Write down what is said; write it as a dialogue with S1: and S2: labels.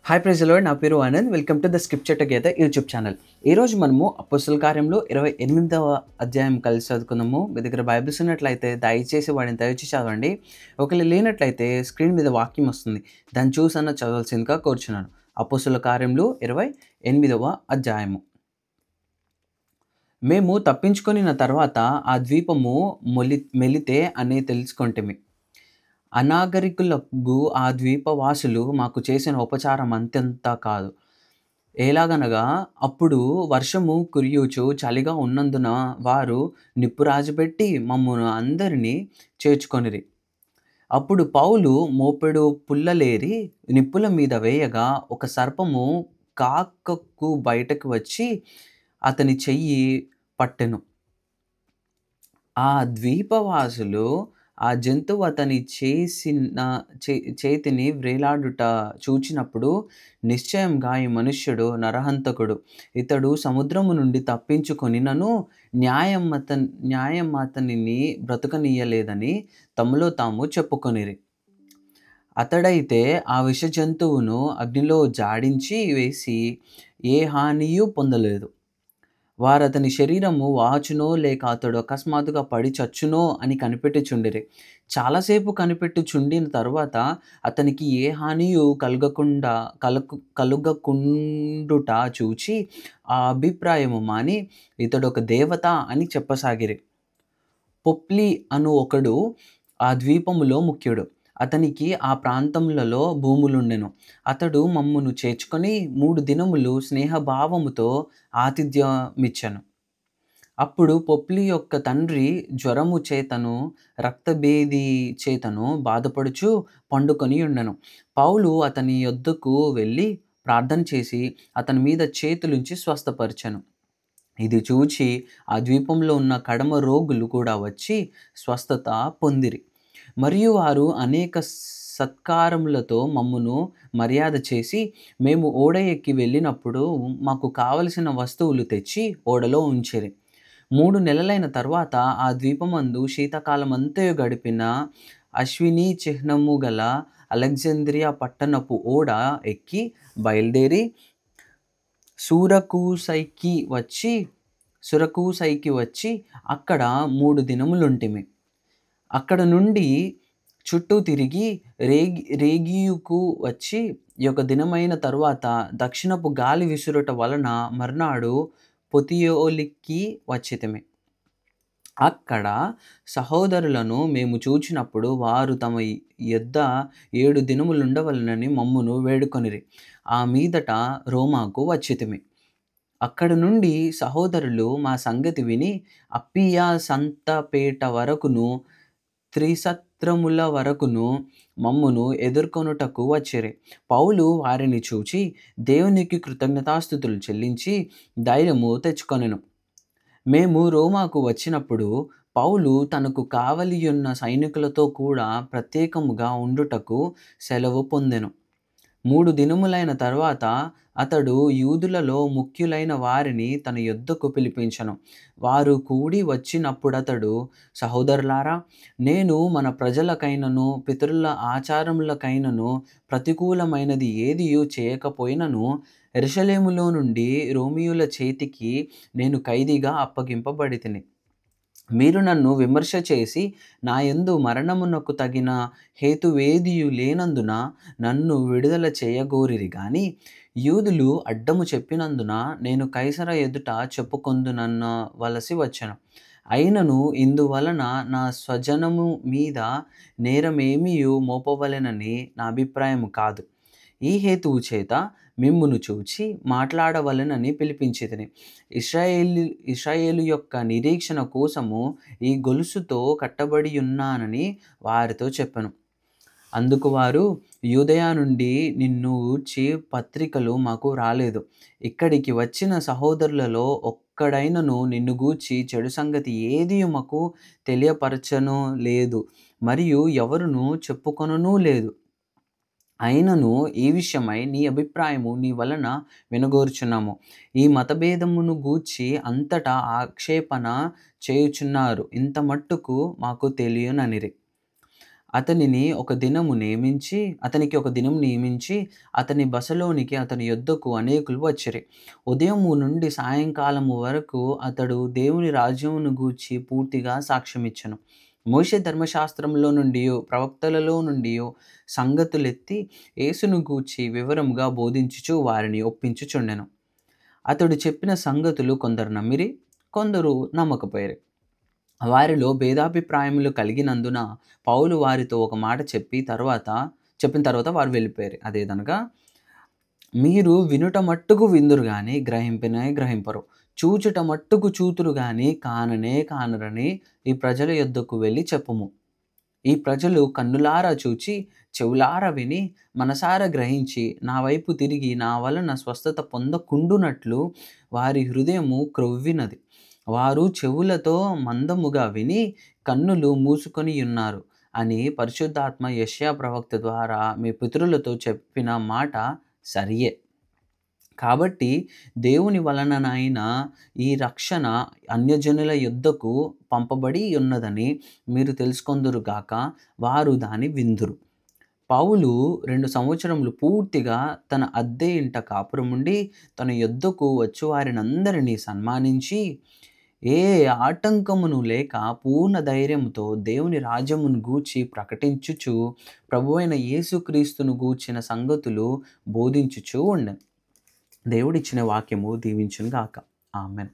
S1: Hi praise the lord. నా పేరు Anand. Welcome to the scripture together YouTube channel. ఈరోజు మనము అపోస్తల కార్యంలో 28వ అధ్యాయం కలిసి చదువుకుందాము. మీ దగ్గర బైబిల్స్ ఉన్నట్లయితే దయచేసి వాటిని దయచేసి చదవండి. ఒకవేళ లేనట్లయితే స్క్రీన్ మీద వాక్యం వస్తుంది, దాన్ని చూసన్నా చదవాల్సిందిగా కోరుచున్నాను. అపోస్తల కార్యంలో 28వ అధ్యాయము. మేము తప్పించుకొనిన తర్వాత ఆ ద్వీపము మెలితే అని తెలుసుకొంటిమి. అనాగరికులకు ఆ ద్వీపవాసులు మాకు చేసిన ఉపచారం అంతంత కాదు. ఎలాగనగా అప్పుడు వర్షము కురియుచు చలిగా ఉన్నందున వారు నిప్పు రాజబెట్టి మమ్మును అందరినీ చేర్చుకొనిరి. అప్పుడు పౌలు మోపెడు పుల్లలేరి నిప్పుల మీద వేయగా ఒక సర్పము కాకకు బయటకు వచ్చి అతని చెయ్యి పట్టెను. ఆ ద్వీపవాసులు ఆ జంతువు అతని చేతిని వ్రేలాడుట చూచినప్పుడు, నిశ్చయంగా ఈ మనుష్యుడు నరహంతకుడు, ఇతడు సముద్రము నుండి తప్పించుకొనినను న్యాయం అతనిని బ్రతుకనీయలేదని తమలో తాము చెప్పుకొనిరి. అతడైతే ఆ విష జంతువును అగ్నిలో జాడించి వేసి ఏ హానియూ పొందలేదు. వారతని శరీరము వాచునో లేక అతడు అకస్మాత్తుగా పడి చచ్చునో అని కనిపెట్టుచుండిరి. చాలాసేపు కనిపెట్టుచుండిన తరువాత అతనికి ఏ హానియు కలుగకుండుట చూచి ఆ అభిప్రాయము మాని ఇతడొక దేవత అని చెప్పసాగిరి. పొప్లి అను ఒకడు ఆ ద్వీపములో ముఖ్యుడు. అతనికి ఆ ప్రాంతములలో భూములుండెను. అతడు మమ్మును చేర్చుకొని 3 దినములు స్నేహభావముతో ఆతిథ్యమిచ్చెను. అప్పుడు పొప్లి యొక్క తండ్రి జ్వరము చేతను రక్తభేది చేతను బాధపడుచు పండుకొని ఉండెను. పౌలు అతని యొద్దకు వెళ్ళి ప్రార్థన చేసి అతని మీద చేతులుంచి స్వస్థపరిచెను. ఇది చూచి ఆ ద్వీపంలో ఉన్న కడమ రోగులు కూడా వచ్చి స్వస్థత పొందిరి. మరియు వారు అనేక సత్కారములతో మమ్మును మర్యాద చేసి, మేము ఓడ ఎక్కి వెళ్ళినప్పుడు మాకు కావలసిన వస్తువులు తెచ్చి ఓడలో ఉంచిరి. 3 నెలలైన తర్వాత ఆ ద్వీపమందు శీతకాలమంతయు గడిపిన అశ్వినీ చిహ్నము గల అలెగ్జాంద్రియా పట్టణపు ఓడ ఎక్కి బయలుదేరి సురకూసైకి వచ్చి అక్కడ 3 దినములుంటిమి. అక్కడ నుండి చుట్టూ తిరిగి రేగియుకు వచ్చి 1 దినమైన తరువాత దక్షిణపు గాలి విసురుట వలన మర్నాడు పొతియోలికి వచ్చితిమి. అక్కడ సహోదరులను మేము చూచినప్పుడు వారు తమ యొద్ద 7 దినములుండవలెనని మమ్మును వేడుకొనిరి. ఆ మీదట రోమాకు వచ్చితిమి. అక్కడ నుండి సహోదరులు మా సంగతి విని అప్పియా సంతపేట వరకును త్రిసత్రముల వరకును మమ్మును ఎదుర్కొనుటకు వచ్చిరి. పౌలు వారిని చూచి దేవునికి కృతజ్ఞతాస్తుతులు చెల్లించి ధైర్యము తెచ్చుకొనెను. మేము రోమాకు వచ్చినప్పుడు పౌలు తనకు కావలియున్న సైనికులతో కూడా ప్రత్యేకముగా ఉండుటకు సెలవు పొందెను. 3 దినములైన తర్వాత అతడు యూదులలో ముఖ్యులైన వారిని తన యొద్దకు పిలిపించెను. వారు కూడి వచ్చినప్పుడతడు, సహోదరులారా, నేను మన ప్రజలకైనను పితరుల ఆచారములకైనను ప్రతికూలమైనది ఏదియూ చేయకపోయినను యెరూషలేములో నుండి రోమీయుల చేతికి నేను ఖైదీగా అప్పగింపబడితిని. మీరు నన్ను విమర్శ చేసి నా యందు మరణమునకు తగిన హేతువేదియు లేనందున నన్ను విడుదల చేయగోరిరి గాని, యూదులు అడ్డము చెప్పినందున నేను కైసర ఎదుట చెప్పుకొందుననవలసి వచ్చెను. అయినను ఇందువలన నా స్వజనము మీద నేరమేమియు మోపవలెనని నా అభిప్రాయము కాదు. ఈ హేతువు చేత మిమ్మును చూచి మాట్లాడవలెనని పిలిపించితిని. ఇశ్రాయేలు యొక్క నిరీక్షణ కోసము ఈ గొలుసుతో కట్టబడియున్నానని వారితో చెప్పెను. అందుకు వారు, యూదయ నుండి నిన్ను గూర్చి పత్రికలు మాకు రాలేదు. ఇక్కడికి వచ్చిన సహోదరులలో ఒక్కడైనను నిన్ను గూర్చి చెడు సంగతి ఏదియూ మాకు తెలియపరచనూ లేదు, మరియు ఎవరునూ చెప్పుకొననూ లేదు. అయినను ఈ విషయమై నీ అభిప్రాయము నీ వలన వినగోరుచున్నాము. ఈ మతభేదమును గూర్చి అంతటా ఆక్షేపణ చేయుచున్నారు. ఇంత మట్టుకు మాకు తెలియననిరి. అతనికి ఒక దినము నియమించి అతని బసలోనికి అతని యొద్దకు అనేకులు వచ్చిరి. ఉదయము నుండి సాయంకాలము వరకు అతడు దేవుని రాజ్యమును గూర్చి పూర్తిగా సాక్ష్యమిచ్చెను. మోషే ధర్మశాస్త్రంలో నుండియు ప్రవక్తలలో నుండియు సంగతులెత్తి యేసును గూర్చి వివరముగా బోధించుచు వారిని ఒప్పించుచుండెను. అతడు చెప్పిన సంగతులు కొందరు నమ్మిరి, కొందరు నమ్మకపోయిరి. వారిలో భేదాభిప్రాయములు కలిగినందున పౌలు వారితో ఒక మాట చెప్పిన తర్వాత వారు వెళ్ళిపోయారు. అదేదనగా, మీరు వినుట మట్టుకు విందురు గాని గ్రహింపనే గ్రహింపరు, చూచుట మట్టుకు చూతురు గాని కాననే కానరని ఈ ప్రజల యొద్దకు వెళ్ళి చెప్పుము. ఈ ప్రజలు కన్నులారా చూచి చెవులారా విని మనసారా గ్రహించి నా వైపు తిరిగి నా వలన స్వస్థత పొందకుండునట్లు వారి హృదయము క్రొవ్వినది. వారు చెవులతో మందముగా విని కన్నులు మూసుకొని ఉన్నారు అని పరిశుద్ధాత్మ యెషయా ప్రవక్త ద్వారా మీ పితరులతో చెప్పిన మాట సరియే. కాబట్టి దేవుని వలననైనా ఈ రక్షణ అన్యజనుల యొద్దకు పంపబడి ఉన్నదని మీరు తెలుసుకొందురు గాక, వారు దాని విందురు. పౌలు 2 సంవత్సరములు పూర్తిగా తన అద్దె ఇంట కాపురముండి తన యొద్దకు వచ్చువారినందరినీ సన్మానించి ఏ ఆటంకమును లేక పూర్ణ ధైర్యముతో దేవుని రాజ్యమును గూర్చి ప్రకటించుచు ప్రభువైన యేసుక్రీస్తును గూర్చిన సంగతులు బోధించుచూ ఉండెను. దేవుడిచ్చిన వాక్యము దీవించును గాక. ఆమెన్.